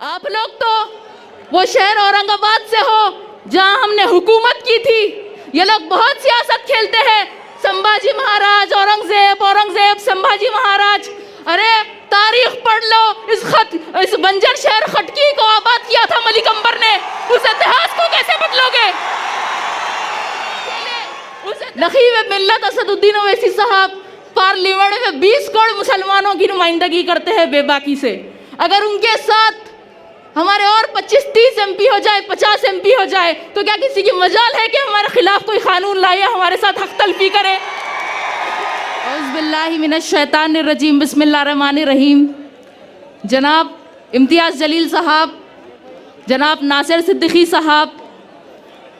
आप लोग तो वो शहर औरंगाबाद से हो जहां हमने हुकूमत की थी। ये लोग बहुत सियासत खेलते हैं, संभाजी महाराज, औरंगजेब, औरंगजेब, संभाजी महाराज। अरे तारीख पढ़ लो, इस बंजर शहर खटकी को आबाद किया था मलिक अंबर ने। उस इतिहास को कैसे बदलोगे? नकीब मिल्लत असदुद्दीन ओवैसी साहब पार्लियामेंट में 20 करोड़ मुसलमानों की नुमाइंदगी करते हैं बेबाकी से। अगर उनके साथ हमारे और 25-30 एमपी हो जाए, 50 एमपी हो जाए, तो क्या किसी की मजाल है कि हमारे खिलाफ कोई कानून लाए, हमारे साथ हक तलफी करे? औज़ुबिल्लाहि मिनश्शैतानिर्रजीम, बिस्मिल्लाहिर्रहमानिर्रहीम। जनाब इम्तियाज़ जलील साहब, जनाब नासिर सिद्दीकी साहब,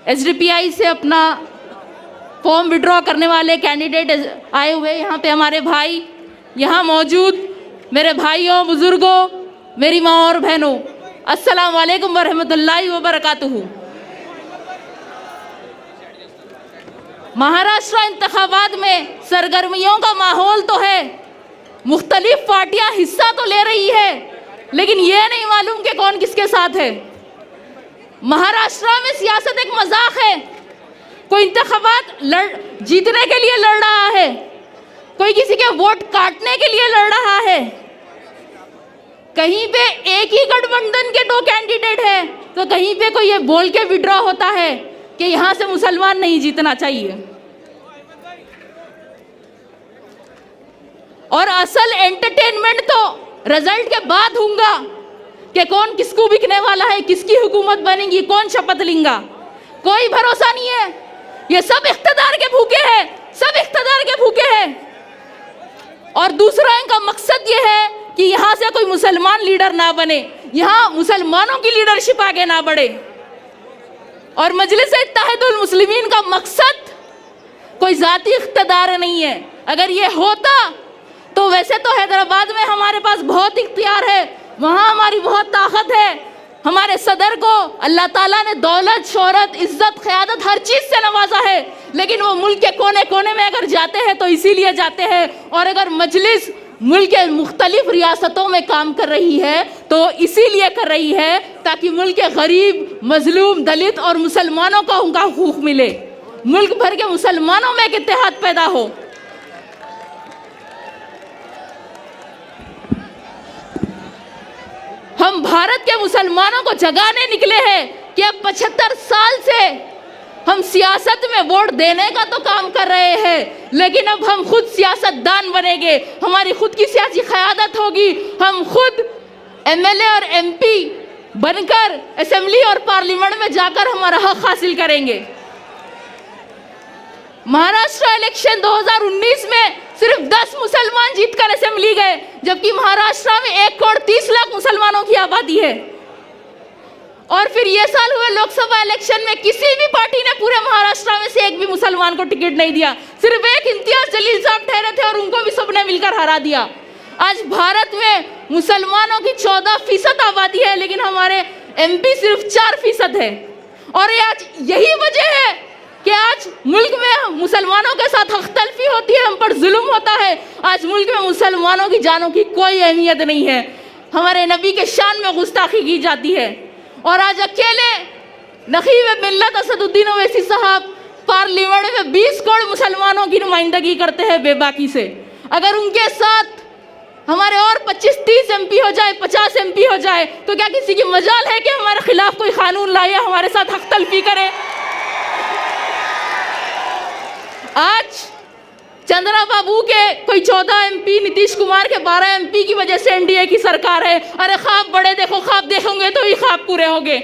एसडीपीआई से अपना फॉर्म विड्रॉ करने वाले कैंडिडेट आए हुए यहाँ पे हमारे भाई, यहाँ मौजूद मेरे भाइयों, बुजुर्गों, मेरी माँ और बहनों, अस्सलाम वालेकुम वरहमतुल्लाहि वबरकातुहू। महाराष्ट्र इंतखाबात में सरगर्मियों का माहौल तो है, मुख्तलिफ पार्टियां हिस्सा तो ले रही है, लेकिन ये नहीं मालूम कि कौन किसके साथ है। महाराष्ट्र में सियासत एक मजाक है। कोई इंतखाबात जीतने के लिए लड़ रहा है, कोई किसी के वोट काटने के लिए लड़ रहा है। कहीं पे एक ही गठबंधन के 2 कैंडिडेट हैं, तो कहीं पे कोई ये बोल के विड्रॉ होता है कि यहां से मुसलमान नहीं जीतना चाहिए। और असल एंटरटेनमेंट तो रिजल्ट के बाद होगा कि कौन किसको बिकने वाला है, किसकी हुकूमत बनेगी, कौन शपथ लेगा। कोई भरोसा नहीं है। ये सब इख्तिदार के भूखे हैं, सब इख्तिदार के भूखे हैं। और दूसरा इनका मकसद ये है कि यहाँ से कोई मुसलमान लीडर ना बने, यहाँ मुसलमानों की लीडरशिप आगे ना बढ़े। और मजलिस इत्तेहादुल मुस्लिमीन का मकसद कोई जाती इख्तिदार नहीं है। अगर ये होता तो वैसे तो हैदराबाद में हमारे पास बहुत इख्तियार है, वहाँ हमारी बहुत ताकत है। हमारे सदर को अल्लाह ताला ने दौलत, शोहरत, इज्जत, क़यादत हर चीज़ से नवाजा है, लेकिन वो मुल्क के कोने कोने में अगर जाते हैं तो इसीलिए जाते हैं। और अगर मजलिस मुल्क के मुख्तलिफ रियासतों में काम कर रही है तो इसीलिए कर रही है ताकि मुल्क के गरीब, मजलूम, दलित और मुसलमानों को उनका हकूक मिले, मुल्क भर के मुसलमानों में एक इत्तेहाद पैदा हो। हम भारत के मुसलमानों को जगाने निकले हैं कि अब 75 साल से हम सियासत में वोट देने का तो काम कर रहे हैं, लेकिन अब हम खुद सियासतदान बनेंगे, हमारी खुद की सियासी क़यादत होगी। हम खुद एमएलए और एमपी बनकर असेंबली और पार्लियामेंट में जाकर हमारा हक हासिल करेंगे। महाराष्ट्र इलेक्शन 2019 में सिर्फ 10 मुसलमान जीतकर असेंबली गए, जबकि महाराष्ट्र में 1 करोड़ 30 लाख मुसलमानों की आबादी है। और फिर ये साल हुए लोकसभा इलेक्शन में किसी भी पार्टी ने पूरे महाराष्ट्र में से एक भी मुसलमान को टिकट नहीं दिया, सिर्फ एक इम्तियाज जलील साहब ठहरे थे और उनको भी सबने मिलकर हरा दिया। आज भारत में मुसलमानों की 14% आबादी है, लेकिन हमारे एमपी सिर्फ 4% है। और आज यही वजह है कि आज मुल्क में मुसलमानों के साथ हक तलफी होती है, हम पर जुल्म होता है। आज मुल्क में मुसलमानों की जानों की कोई अहमियत नहीं है, हमारे नबी के शान में गुस्ताखी की जाती है। और आज अकेले नकीब मिल्लत असदुद्दीन ओवैसी साहब पार्लियामेंट में 20 करोड़ मुसलमानों की नुमाइंदगी करते हैं बेबाकी से। अगर उनके साथ हमारे और 25-30 एमपी हो जाए, 50 एमपी हो जाए, तो क्या किसी की मजाल है कि हमारे खिलाफ कोई कानून लाए, हमारे साथ हक तलफी करे? आज चंद्रा बाबू के कोई 14 एमपी, नीतीश कुमार के 12 एमपी की वजह से एनडीए की सरकार है। अरे ख्वाब बड़े देखो, ख्वाब देखोगे तो ही ख्वाब पूरे होंगे।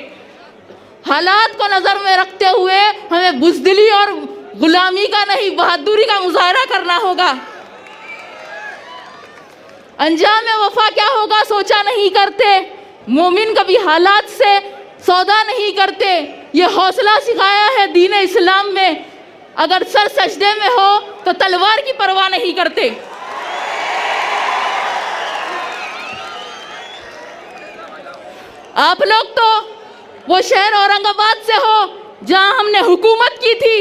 हालात को नजर में रखते हुए हमें बुज़दिली और गुलामी का नहीं, बहादुरी का मुजाहरा करना होगा। अंजाम वफा क्या होगा सोचा नहीं करते, मोमिन कभी हालात से सौदा नहीं करते। ये हौसला सिखाया है दीन इस्लाम में। अगर सर सजदे में हो तो तलवार की परवाह नहीं करते। आप लोग तो वो शहर औरंगाबाद से हो जहां हमने हुकूमत की थी।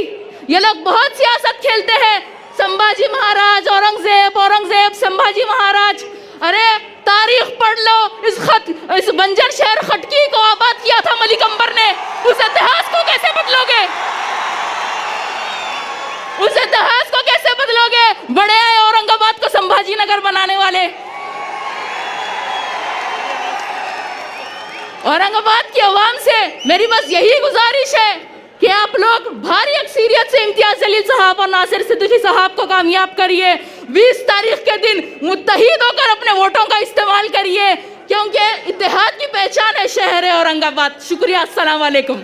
ये लोग बहुत सियासत खेलते हैं, संभाजी महाराज, औरंगजेब, औरंगजेब, संभाजी महाराज। अरे तारीख पढ़ लो। इस बंजर शहर खटकी को आबाद किया था मलिक अंबर ने। उस इतिहास को कैसे बदलोगे? उस इतिहास को कैसे बदलोगे? बड़े आए औरंगाबाद को संभाजी नगर बनाने वाले। औरंगाबाद की आवाम से मेरी बस यही गुजारिश है कि आप लोग भारी अक्सरियत से इम्तियाज जलील साहब और नासिर सिद्दीकी साहब को कामयाब करिए। 20 तारीख के दिन मुत्तहिद होकर अपने वोटों का इस्तेमाल करिए, क्योंकि इत्तेहाद की पहचान है शहर औरंगाबाद। शुक्रिया, अस्सलाम वालेकुम।